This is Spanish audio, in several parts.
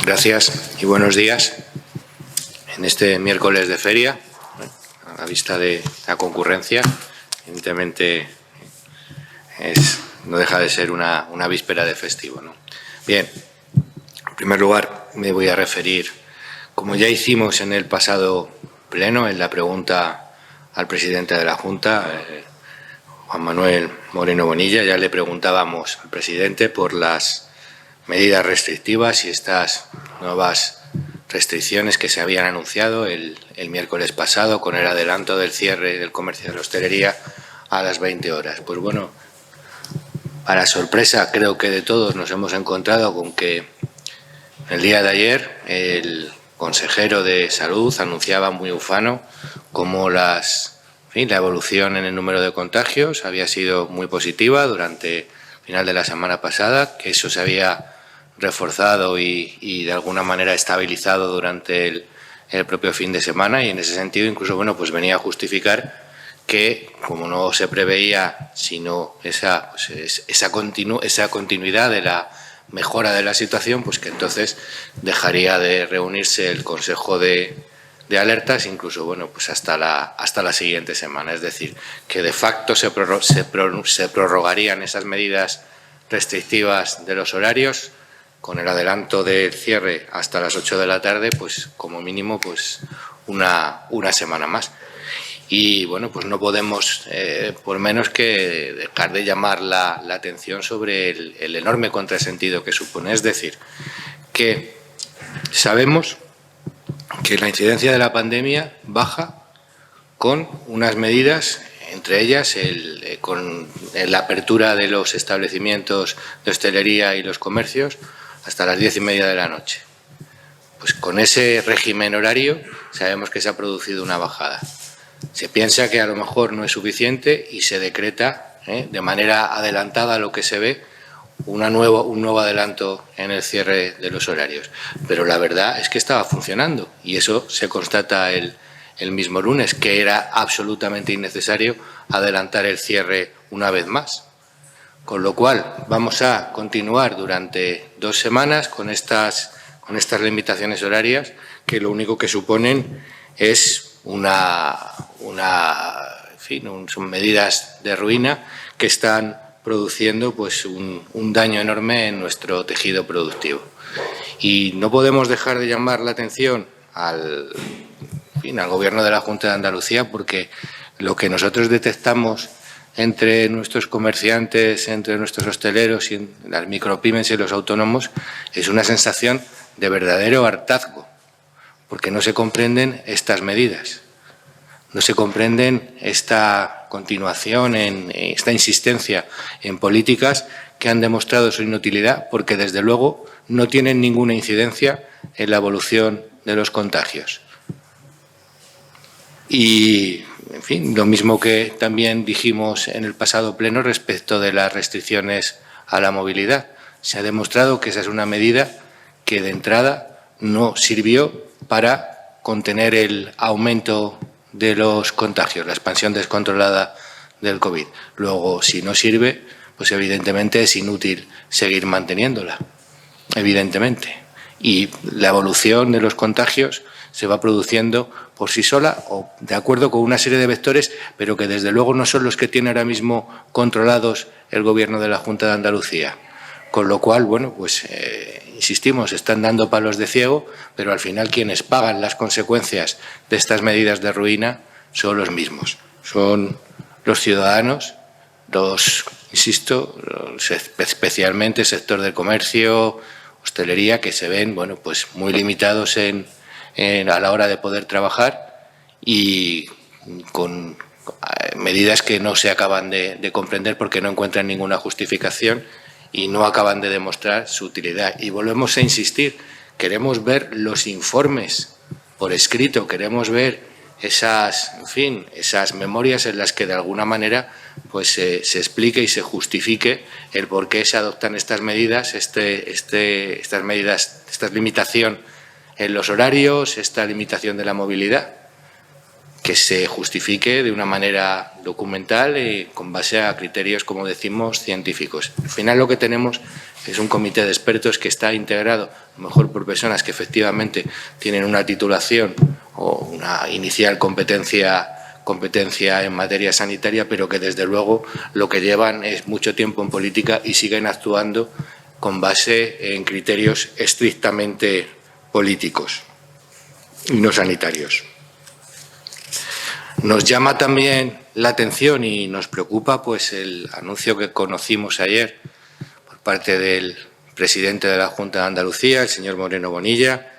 Gracias y buenos días. En este miércoles de feria, a la vista de la concurrencia, evidentemente no deja de ser una víspera de festivo, ¿no? Bien, en primer lugar me voy a referir, como ya hicimos en el pasado pleno, en la pregunta al presidente de la Junta, Juan Manuel Moreno Bonilla, ya le preguntábamos al presidente por las medidas restrictivas y estas nuevas restricciones que se habían anunciado el miércoles pasado con el adelanto del cierre del comercio de la hostelería a las 20 horas. Pues bueno, para sorpresa creo que de todos nos hemos encontrado con que el día de ayer el consejero de Salud anunciaba muy ufano cómo la evolución en el número de contagios había sido muy positiva durante el final de la semana pasada, que eso se había reforzado y de alguna manera estabilizado durante el propio fin de semana, y en ese sentido incluso pues venía a justificar que, como no se preveía sino esa continuidad de la mejora de la situación, pues que entonces dejaría de reunirse el Consejo de Alertas, incluso pues hasta la siguiente semana. Es decir, que de facto se prorrogarían esas medidas restrictivas de los horarios con el adelanto del cierre hasta las 8 de la tarde, pues como mínimo una semana más. Y pues no podemos por menos que dejar de llamar la atención sobre el enorme contrasentido que supone. Es decir, que sabemos que la incidencia de la pandemia baja con unas medidas, entre ellas con la apertura de los establecimientos de hostelería y los comercios hasta las 10:30 de la noche. Pues con ese régimen horario sabemos que se ha producido una bajada. Se piensa que a lo mejor no es suficiente y se decreta de manera adelantada lo que se ve un nuevo adelanto en el cierre de los horarios. Pero la verdad es que estaba funcionando y eso se constata el mismo lunes, que era absolutamente innecesario adelantar el cierre una vez más. Con lo cual vamos a continuar durante 2 semanas con estas limitaciones horarias, que lo único que suponen es son medidas de ruina que están produciendo un daño enorme en nuestro tejido productivo. Y no podemos dejar de llamar la atención al Gobierno de la Junta de Andalucía, porque lo que nosotros detectamos entre nuestros comerciantes, entre nuestros hosteleros y las micropymes y los autónomos es una sensación de verdadero hartazgo, porque no se comprenden estas medidas, no se comprenden esta continuación, esta insistencia en políticas que han demostrado su inutilidad, porque desde luego no tienen ninguna incidencia en la evolución de los contagios. Y, en fin, lo mismo que también dijimos en el pasado pleno respecto de las restricciones a la movilidad. Se ha demostrado que esa es una medida que de entrada no sirvió para contener el aumento de los contagios, la expansión descontrolada del COVID. Luego, si no sirve, pues evidentemente es inútil seguir manteniéndola, evidentemente. Y la evolución de los contagios se va produciendo por sí sola o de acuerdo con una serie de vectores, pero que desde luego no son los que tiene ahora mismo controlados el Gobierno de la Junta de Andalucía. Con lo cual, insistimos, están dando palos de ciego, pero al final quienes pagan las consecuencias de estas medidas de ruina son los mismos. Son los ciudadanos, especialmente el sector del comercio, hostelería, que se ven muy limitados a la hora de poder trabajar y con medidas que no se acaban de comprender porque no encuentran ninguna justificación y no acaban de demostrar su utilidad. Y volvemos a insistir, queremos ver los informes por escrito, queremos ver esas memorias en las que de alguna manera se explique y se justifique el por qué se adoptan estas medidas, esta limitación en los horarios, esta limitación de la movilidad, que se justifique de una manera documental y con base a criterios, como decimos, científicos. Al final lo que tenemos Es un comité de expertos que está integrado, a lo mejor por personas que efectivamente tienen una titulación o una inicial competencia en materia sanitaria, pero que desde luego lo que llevan es mucho tiempo en política y siguen actuando con base en criterios estrictamente políticos y no sanitarios. Nos llama también la atención y nos preocupa pues el anuncio que conocimos ayer por parte del presidente de la Junta de Andalucía, el señor Moreno Bonilla,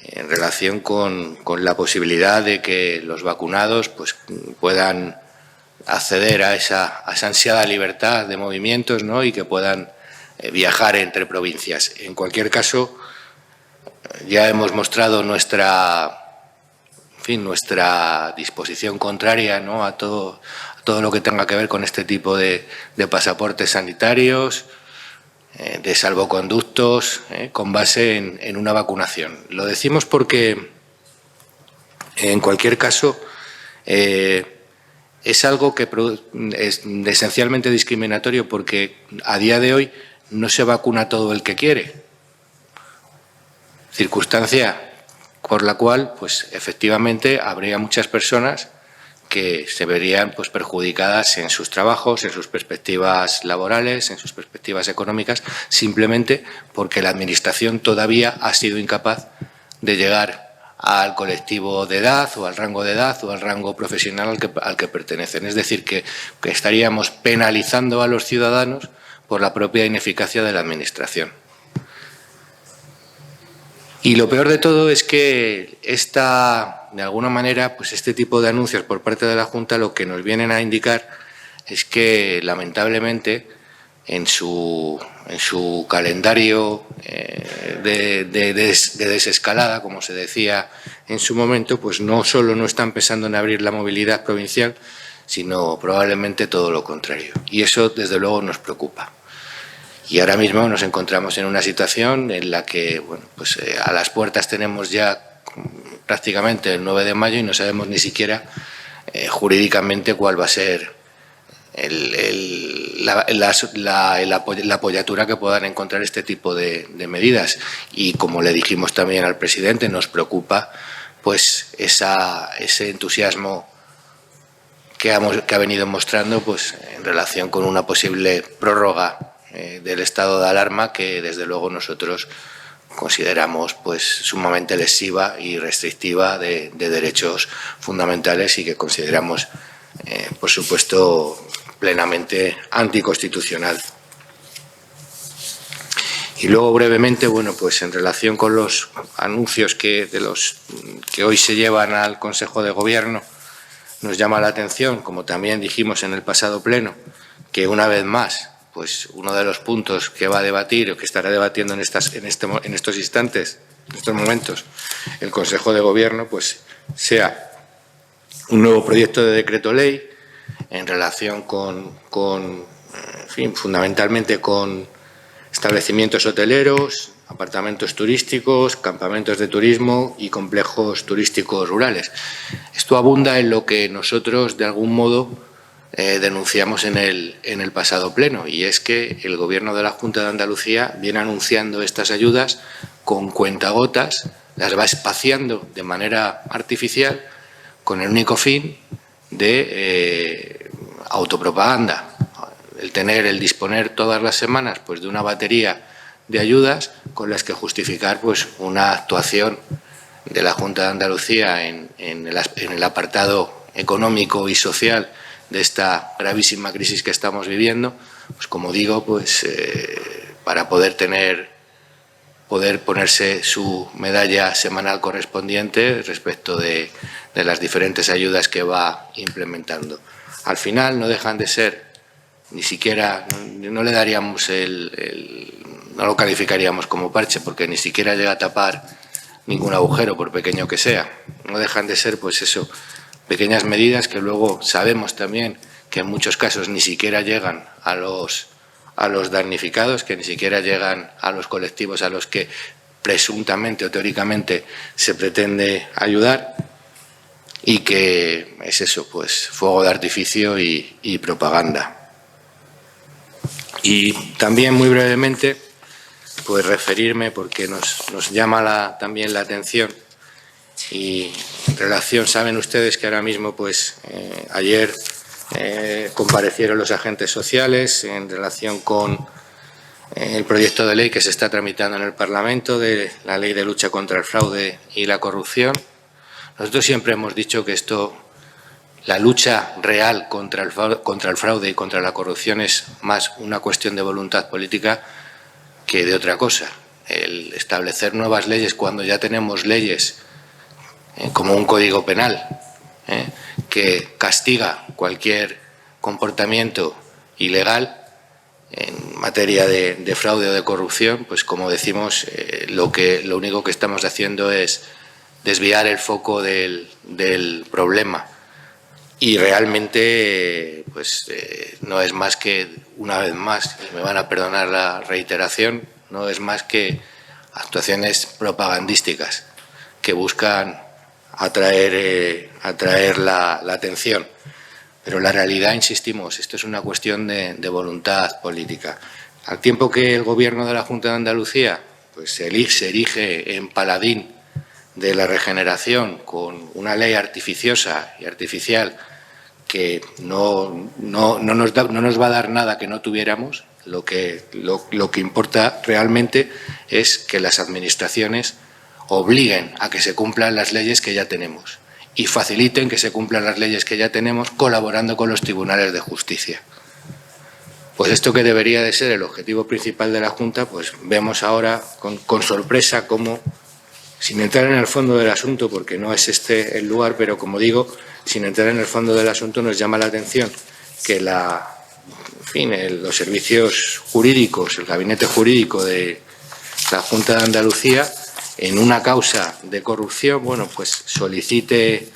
en relación con la posibilidad de que los vacunados pues, puedan acceder a esa ansiada libertad de movimientos, ¿no? Y que puedan viajar entre provincias. En cualquier caso, ya hemos mostrado nuestra disposición contraria, ¿no? a todo lo que tenga que ver con este tipo de pasaportes sanitarios, de salvoconductos, con base en una vacunación. Lo decimos porque, en cualquier caso, es algo que es esencialmente discriminatorio porque a día de hoy no se vacuna todo el que quiere. Circunstancia por la cual, pues efectivamente, habría muchas personas que se verían pues, perjudicadas en sus trabajos, en sus perspectivas laborales, en sus perspectivas económicas, simplemente porque la Administración todavía ha sido incapaz de llegar al colectivo de edad o al rango de edad o al rango profesional al que pertenecen. Es decir, que estaríamos penalizando a los ciudadanos por la propia ineficacia de la Administración. Y lo peor de todo es que de alguna manera, pues este tipo de anuncios por parte de la Junta lo que nos vienen a indicar es que, lamentablemente, en su calendario de desescalada, como se decía en su momento, pues no solo no están pensando en abrir la movilidad provincial, sino probablemente todo lo contrario. Y eso, desde luego, nos preocupa. Y ahora mismo nos encontramos en una situación en la que, bueno, pues a las puertas tenemos ya prácticamente el 9 de mayo y no sabemos ni siquiera jurídicamente cuál va a ser la apoyatura que puedan encontrar este tipo de medidas. Y como le dijimos también al presidente, nos preocupa pues ese entusiasmo que ha venido mostrando pues en relación con una posible prórroga del estado de alarma que desde luego nosotros consideramos pues sumamente lesiva y restrictiva de derechos fundamentales y que consideramos por supuesto plenamente anticonstitucional. Y luego brevemente, bueno, pues en relación con los anuncios que hoy se llevan al Consejo de Gobierno, nos llama la atención, como también dijimos en el pasado pleno, que una vez más pues uno de los puntos que va a debatir o que estará debatiendo en estos instantes, en estos momentos, el Consejo de Gobierno, pues sea un nuevo proyecto de decreto ley en relación en fin, fundamentalmente con establecimientos hoteleros, apartamentos turísticos, campamentos de turismo y complejos turísticos rurales. Esto abunda en lo que nosotros, de algún modo, denunciamos en el pasado pleno, y es que el Gobierno de la Junta de Andalucía viene anunciando estas ayudas con cuentagotas, las va espaciando de manera artificial con el único fin de autopropaganda, el disponer todas las semanas pues, de una batería de ayudas con las que justificar pues, una actuación de la Junta de Andalucía en el apartado económico y social de esta gravísima crisis que estamos viviendo, pues como digo, pues para poder ponerse su medalla semanal correspondiente respecto de las diferentes ayudas que va implementando. Al final no dejan de ser, ni siquiera, no le daríamos no lo calificaríamos como parche porque ni siquiera llega a tapar ningún agujero, por pequeño que sea. No dejan de ser, pues eso, pequeñas medidas que luego sabemos también que en muchos casos ni siquiera llegan a los damnificados, que ni siquiera llegan a los colectivos a los que presuntamente o teóricamente se pretende ayudar, y que es eso, pues fuego de artificio y propaganda. Y también muy brevemente pues referirme, porque nos llama también la atención. Y en relación, saben ustedes que ahora mismo, pues ayer comparecieron los agentes sociales en relación con el proyecto de ley que se está tramitando en el Parlamento de la Ley de Lucha contra el Fraude y la Corrupción. Nosotros siempre hemos dicho que la lucha real contra el fraude y contra la corrupción es más una cuestión de voluntad política que de otra cosa. El establecer nuevas leyes cuando ya tenemos leyes como un código penal que castiga cualquier comportamiento ilegal en materia de fraude o de corrupción, pues como decimos, lo único que estamos haciendo es desviar el foco del problema. Y realmente pues no es más que, una vez más, y me van a perdonar la reiteración, no es más que actuaciones propagandísticas que buscan atraer la atención. Pero la realidad, insistimos, esto es una cuestión de voluntad política. Al tiempo que el Gobierno de la Junta de Andalucía pues se erige en paladín de la regeneración con una ley artificiosa y artificial que no nos va a dar nada que no tuviéramos, lo que importa realmente es que las administraciones obliguen a que se cumplan las leyes que ya tenemos y faciliten que se cumplan las leyes que ya tenemos colaborando con los tribunales de justicia. Pues esto, que debería de ser el objetivo principal de la Junta, pues vemos ahora con sorpresa cómo, sin entrar en el fondo del asunto, porque no es este el lugar, pero como digo, sin entrar en el fondo del asunto, nos llama la atención que los servicios jurídicos, el gabinete jurídico de la Junta de Andalucía, en una causa de corrupción, bueno, pues solicite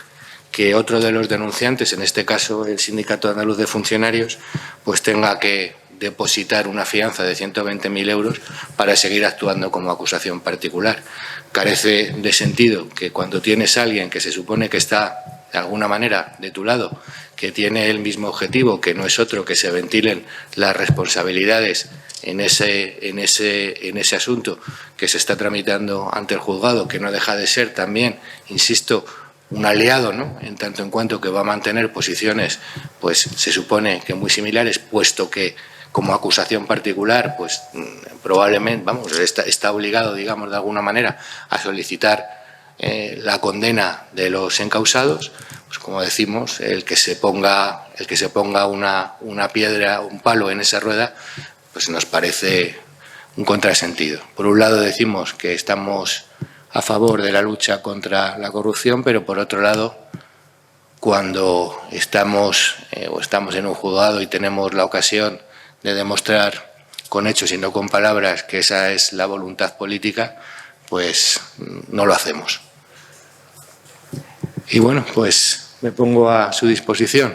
que otro de los denunciantes, en este caso el Sindicato Andaluz de Funcionarios, pues tenga que depositar una fianza de 120.000 euros para seguir actuando como acusación particular. Carece de sentido que cuando tienes a alguien que se supone que está de alguna manera de tu lado, que tiene el mismo objetivo, que no es otro que se ventilen las responsabilidades en ese asunto que se está tramitando ante el juzgado, que no deja de ser también, insisto, un aliado, ¿no?, en tanto en cuanto que va a mantener posiciones, pues se supone que muy similares, puesto que como acusación particular, pues probablemente, vamos, está obligado, digamos, de alguna manera a solicitar la condena de los encausados. Pues como decimos, el que se ponga una piedra, un palo en esa rueda, pues nos parece un contrasentido. Por un lado decimos que estamos a favor de la lucha contra la corrupción, pero por otro lado, cuando estamos en un juzgado y tenemos la ocasión de demostrar con hechos y no con palabras que esa es la voluntad política, pues no lo hacemos. Y bueno, pues me pongo a su disposición.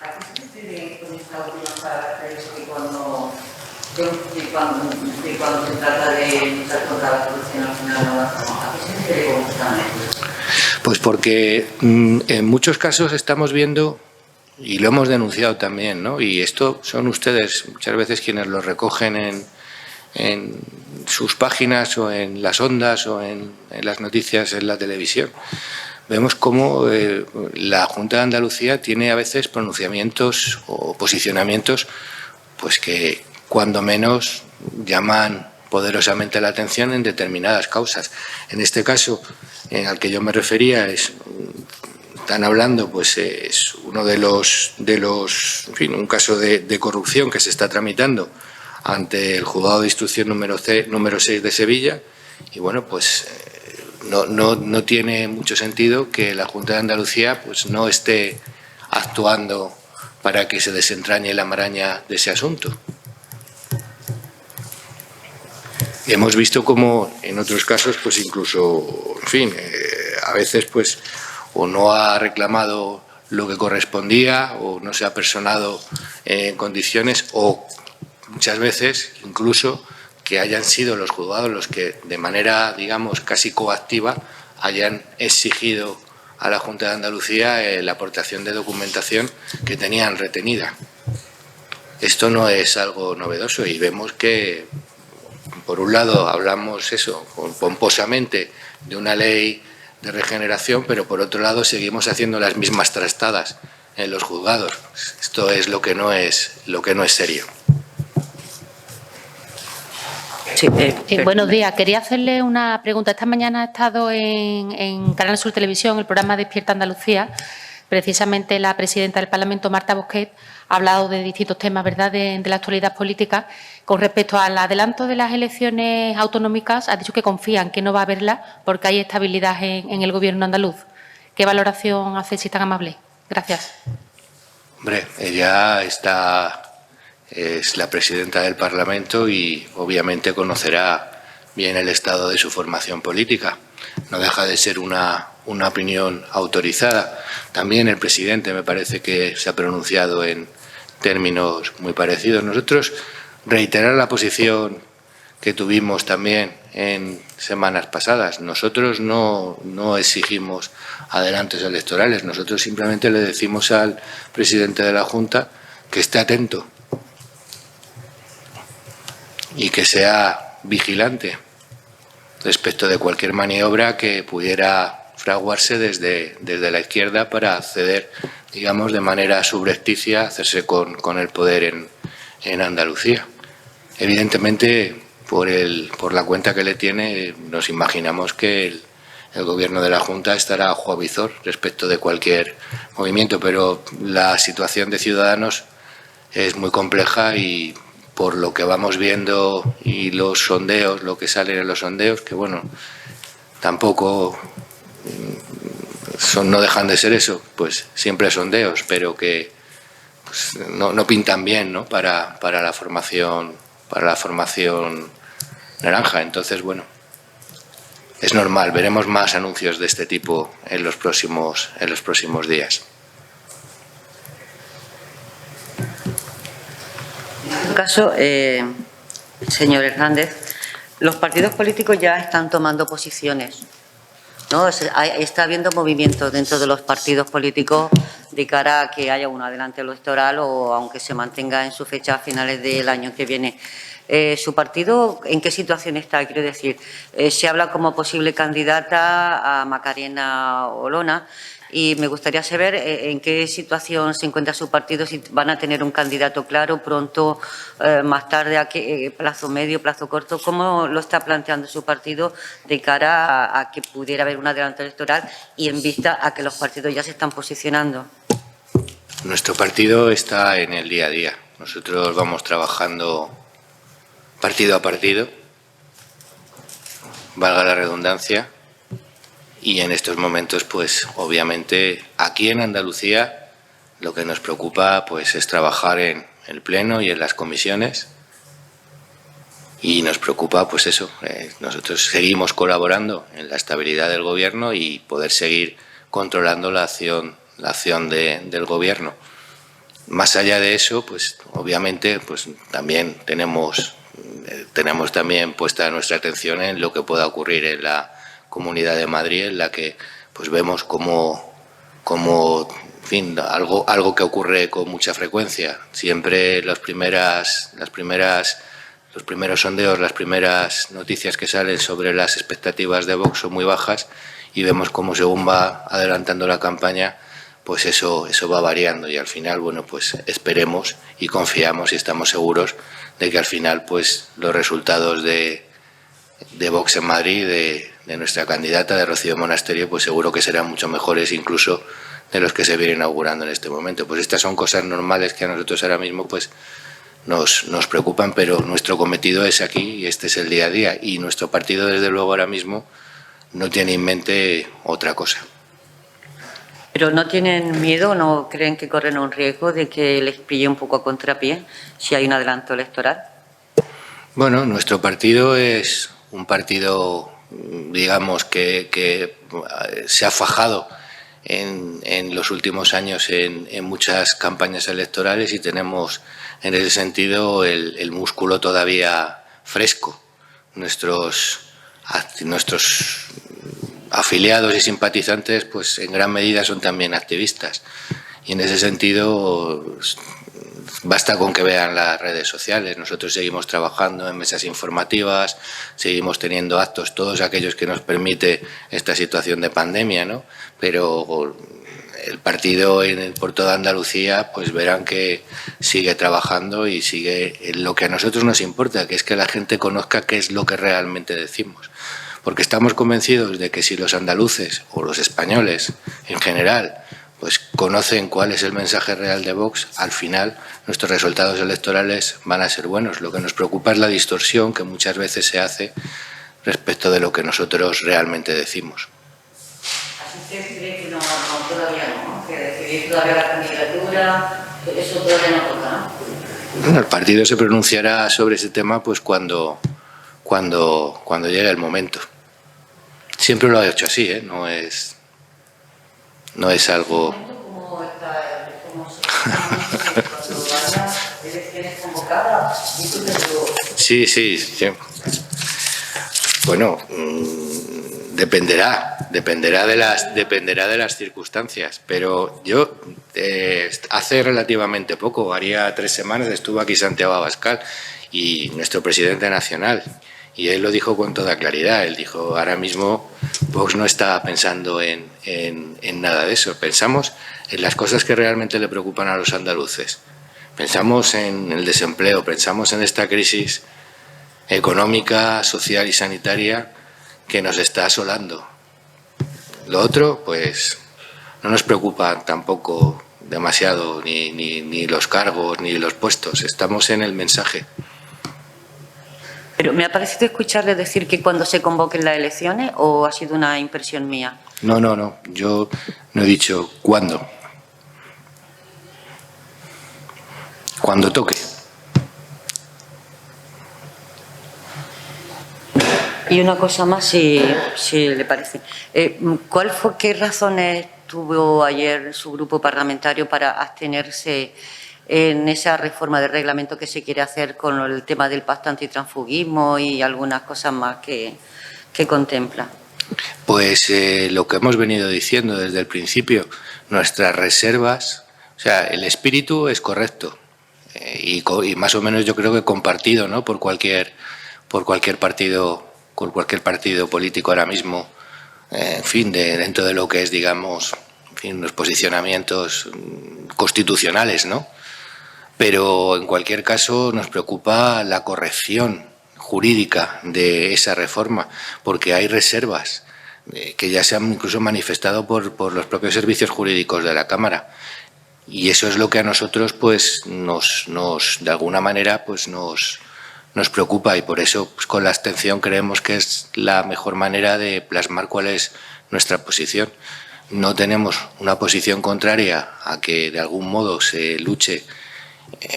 ¿A qué se refiere con esta última palabra de cuando se trata de luchar contra la corrupción al final no lo hacemos? ¿A qué se refiere con esta medida? Pues porque en muchos casos estamos viendo, y lo hemos denunciado también, ¿no?, y esto son ustedes muchas veces quienes lo recogen en sus páginas o en las ondas o en las noticias en la televisión. Vemos cómo la Junta de Andalucía tiene a veces pronunciamientos o posicionamientos pues que cuando menos llaman poderosamente la atención en determinadas causas. En este caso al que yo me refería están hablando, pues es uno de los en fin, un caso de corrupción que se está tramitando ante el Juzgado de Instrucción número 6 de Sevilla, y bueno, pues no tiene mucho sentido que la Junta de Andalucía pues no esté actuando para que se desentrañe la maraña de ese asunto. Y hemos visto como en otros casos, pues incluso, en fin, a veces pues o no ha reclamado lo que correspondía o no se ha personado en condiciones, o muchas veces incluso que hayan sido los juzgados los que de manera, digamos, casi coactiva hayan exigido a la Junta de Andalucía la aportación de documentación que tenían retenida. Esto no es algo novedoso y vemos que por un lado hablamos eso pomposamente de una ley de regeneración, pero por otro lado seguimos haciendo las mismas trastadas en los juzgados. Esto es lo que no es serio. Sí, buenos días. Quería hacerle una pregunta. Esta mañana ha estado en Canal Sur Televisión, el programa Despierta Andalucía. Precisamente la presidenta del Parlamento, Marta Bosquet, ha hablado de distintos temas, ¿verdad?, de la actualidad política. Con respecto al adelanto de las elecciones autonómicas, ha dicho que confían que no va a haberla porque hay estabilidad en el Gobierno andaluz. ¿Qué valoración hace, si es tan amable? Gracias. Hombre, ella es la presidenta del Parlamento y obviamente conocerá bien el estado de su formación política. No deja de ser una opinión autorizada. También el presidente me parece que se ha pronunciado en términos muy parecidos. Nosotros reiterar la posición que tuvimos también en semanas pasadas. Nosotros no exigimos adelantos electorales. Nosotros simplemente le decimos al presidente de la Junta que esté atento y que sea vigilante respecto de cualquier maniobra que pudiera fraguarse desde la izquierda para acceder, digamos, de manera subrepticia, hacerse con el poder en Andalucía. Evidentemente, por la cuenta que le tiene, nos imaginamos que el Gobierno de la Junta estará a ojo visor respecto de cualquier movimiento, pero la situación de Ciudadanos es muy compleja y por lo que vamos viendo y los sondeos, lo que sale en los sondeos, que bueno, tampoco no dejan de ser eso, pues siempre sondeos, pero que pues, no pintan bien, ¿no?, para la formación naranja. Entonces, bueno, es normal, veremos más anuncios de este tipo en los próximos días. En todo caso, señor Hernández, los partidos políticos ya están tomando posiciones, ¿no? Está habiendo movimientos dentro de los partidos políticos de cara a que haya un adelanto electoral o aunque se mantenga en su fecha a finales del año que viene. ¿Su partido en qué situación está? Quiero decir, se habla como posible candidata a Macarena Olona y me gustaría saber en qué situación se encuentra su partido, si van a tener un candidato claro pronto, más tarde, a qué plazo medio, plazo corto. ¿Cómo lo está planteando su partido de cara a que pudiera haber un adelanto electoral y en vista a que los partidos ya se están posicionando? Nuestro partido está en el día a día. Nosotros vamos trabajando partido a partido, valga la redundancia, y en estos momentos, pues obviamente aquí en Andalucía lo que nos preocupa pues es trabajar en el Pleno y en las comisiones y nos preocupa pues eso, nosotros seguimos colaborando en la estabilidad del Gobierno y poder seguir controlando la acción del Gobierno. Más allá de eso, pues obviamente pues también tenemos también puesta nuestra atención en lo que pueda ocurrir en la Comunidad de Madrid, en la que pues vemos como en fin, algo que ocurre con mucha frecuencia. Siempre los primeros sondeos, las primeras noticias que salen sobre las expectativas de Vox son muy bajas y vemos cómo según va adelantando la campaña, pues eso va variando y al final, bueno, pues esperemos y confiamos y estamos seguros de que al final pues los resultados de Vox en Madrid, de nuestra candidata, de Rocío Monasterio, pues seguro que serán mucho mejores incluso de los que se vienen inaugurando en este momento. Pues estas son cosas normales que a nosotros ahora mismo pues nos preocupan, pero nuestro cometido es aquí y este es el día a día y nuestro partido desde luego ahora mismo no tiene en mente otra cosa. ¿Pero no tienen miedo, no creen que corren un riesgo de que les pille un poco a contrapié si hay un adelanto electoral? Bueno, nuestro partido es un partido, digamos, que se ha fajado en los últimos años en muchas campañas electorales y tenemos en ese sentido el músculo todavía fresco. Nuestros afiliados y simpatizantes pues en gran medida son también activistas y en ese sentido Basta con que vean las redes sociales. Nosotros seguimos trabajando en mesas informativas, seguimos teniendo actos, todos aquellos que nos permite esta situación de pandemia, ¿no? Pero el partido por toda Andalucía, pues verán que sigue trabajando y sigue en lo que a nosotros nos importa, que es que la gente conozca qué es lo que realmente decimos. Porque estamos convencidos de que si los andaluces o los españoles en general pues conocen cuál es el mensaje real de Vox, al final nuestros resultados electorales van a ser buenos. Lo que nos preocupa es la distorsión que muchas veces se hace respecto de lo que nosotros realmente decimos. ¿Así usted cree que no, todavía no? Que decidir todavía la candidatura, eso todavía no toca, ¿no? Bueno, el partido se pronunciará sobre ese tema pues cuando llegue el momento. Siempre lo ha hecho así, ¿eh? No es algo... ¿Cómo se cuando haya elecciones convocadas? Sí. Bueno, dependerá de las circunstancias, pero yo hace relativamente poco, haría 3 semanas, estuvo aquí Santiago Abascal y nuestro presidente nacional, y él lo dijo con toda claridad. Él dijo, ahora mismo Vox no está pensando en nada de eso, pensamos en las cosas que realmente le preocupan a los andaluces, pensamos en el desempleo, pensamos en esta crisis económica, social y sanitaria que nos está asolando. Lo otro, pues, no nos preocupa tampoco demasiado, ni los cargos, ni los puestos. Estamos en el mensaje. Pero me ha parecido escucharle decir que cuando se convoquen las elecciones, ¿o ha sido una impresión mía? No. Yo no he dicho cuándo. Cuando toque. Y una cosa más, si le parece. ¿Qué razones tuvo ayer su grupo parlamentario para abstenerse en esa reforma del reglamento que se quiere hacer con el tema del pacto antitransfugismo y algunas cosas más que contempla? Pues lo que hemos venido diciendo desde el principio, nuestras reservas, o sea, el espíritu es correcto y más o menos yo creo que compartido, ¿no? por cualquier partido político ahora mismo, en fin, dentro de lo que es, digamos, en fin, los posicionamientos constitucionales, ¿no? Pero en cualquier caso nos preocupa la corrección jurídica de esa reforma, porque hay reservas que ya se han incluso manifestado por los propios servicios jurídicos de la Cámara, y eso es lo que a nosotros pues de alguna manera pues nos preocupa, y por eso pues, con la abstención creemos que es la mejor manera de plasmar cuál es nuestra posición. No tenemos una posición contraria a que de algún modo se luche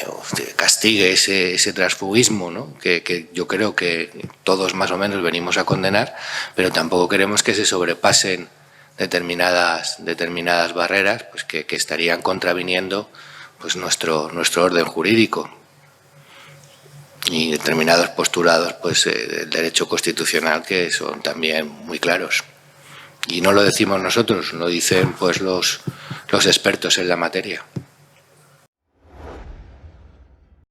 o se castigue ese transfugismo, ¿no? que yo creo que todos más o menos venimos a condenar, pero tampoco queremos que se sobrepasen determinadas barreras pues que estarían contraviniendo pues nuestro orden jurídico y determinados postulados pues del derecho constitucional que son también muy claros. Y no lo decimos nosotros, lo dicen pues los expertos en la materia.